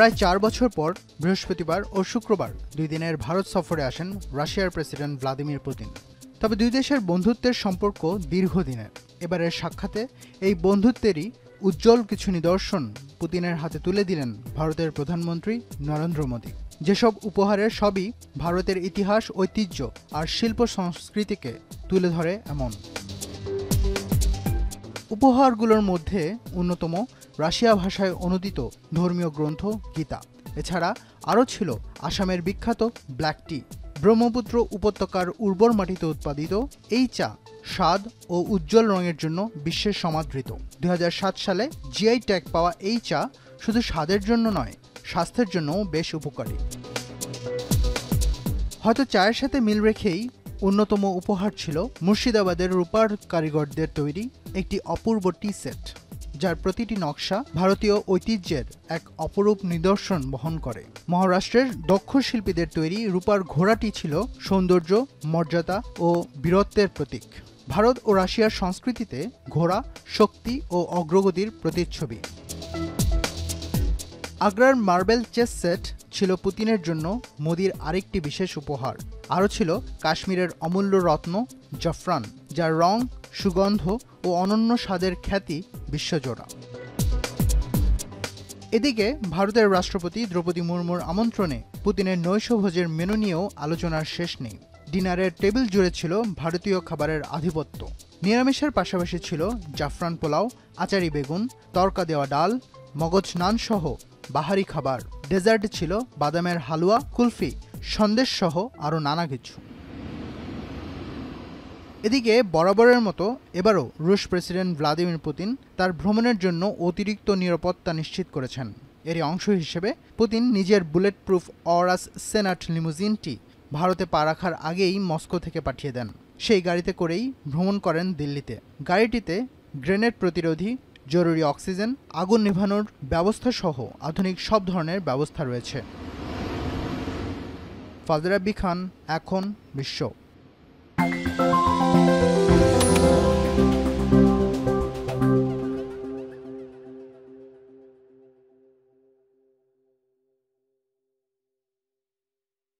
প্রায় 4 বছর পর বৃহস্পতিবার ও শুক্রবার 2 দিনের ভারত সফরে আসেন রাশিয়ার প্রেসিডেন্ট ভ্লাদিমির পুতিন। তবে দুই দেশের বন্ধুত্বের সম্পর্ক দীর্ঘদিনের। এবারের সাক্ষাতে এই বন্ধুত্বেরই উজ্জ্বল কিছু নিদর্শন পুতিনের হাতে তুলে দিলেন ভারতের প্রধানমন্ত্রী নরেন্দ্র মোদী। যেসব উপহারের সবই ভারতের ইতিহাস, ঐতিহ্য আর শিল্প সংস্কৃতিকে তুলে ধরে এমন। উপহারগুলোর মধ্যে অন্যতম রাশিয়া ভাষায় অনুদিত ধর্মীয় গ্রন্থ গীতা। এছাড়া আরও ছিল আসামের বিখ্যাত ব্ল্যাক টি। ব্রহ্মপুত্র উপত্যকার উর্বর মাটিতে উৎপাদিত এই চা স্বাদ ও উজ্জ্বল রঙের জন্য বিশ্বের সমাদৃত। 2007 সালে জিআই ট্যাগ পাওয়া এই চা শুধু স্বাদের জন্য নয়, স্বাস্থ্যের জন্যও বেশ উপকারী। হয়তো চায়ের সাথে মিল রেখেই অন্যতম উপহার ছিল মুর্শিদাবাদের রূপার কারিগরদের তৈরি একটি অপূর্ব টি সেট, যার প্রতিটি নকশা ভারতীয় ঐতিহ্যের এক অপরূপ নিদর্শন বহন করে। মহারাষ্ট্রের দক্ষ শিল্পীদের তৈরি রূপার ঘোড়াটি ছিল সৌন্দর্য, মর্যাদা ও বীরত্বের প্রতীক। ভারত ও রাশিয়ার সংস্কৃতিতে ঘোড়া শক্তি ও অগ্রগতির প্রতিচ্ছবি। আগ্রার মার্বেল চেস সেট ছিল পুতিনের জন্য মোদির আরেকটি বিশেষ উপহার। আরও ছিল কাশ্মীরের অমূল্য রত্ন জাফরান, যার রং, সুগন্ধ ও অনন্য স্বাদের খ্যাতি বিশ্বজোড়া। এদিকে ভারতের রাষ্ট্রপতি দ্রৌপদী মুর্মুর আমন্ত্রণে পুতিনের নৈশভোজের মেনু নিয়েও আলোচনার শেষ নেই। ডিনারের টেবিল জুড়ে ছিল ভারতীয় খাবারের আধিপত্য। নিরামিষের পাশাপাশি ছিল জাফরান পোলাও, আচারি বেগুন, তড়কা দেওয়া ডাল, মগজ নান সহ বাহারি খাবার। ডেজার্ট ছিল বাদামের হালুয়া, কুলফি, সন্দেশ সহ আরও নানা কিছু। এদিকে বরাবরের মতো এবারও রুশ প্রেসিডেন্ট ভ্লাদিমির পুতিন তার ভ্রমণের জন্য অতিরিক্ত নিরাপত্তা নিশ্চিত করেছেন। এরই অংশ হিসেবে পুতিন নিজের বুলেট প্রুফ অরাস সেনাট লিমুজিনটি ভারতে পা রাখার আগেই মস্কো থেকে পাঠিয়ে দেন। সেই গাড়িতে করেই ভ্রমণ করেন দিল্লিতে। গাড়িটিতে গ্রেনেড প্রতিরোধী, জরুরি অক্সিজেন, আগুন নেভানোর ব্যবস্থা সহ আধুনিক সব ধরনের ব্যবস্থা রয়েছে। ফাজল রাব্বী খান, এখন বিশ্ব।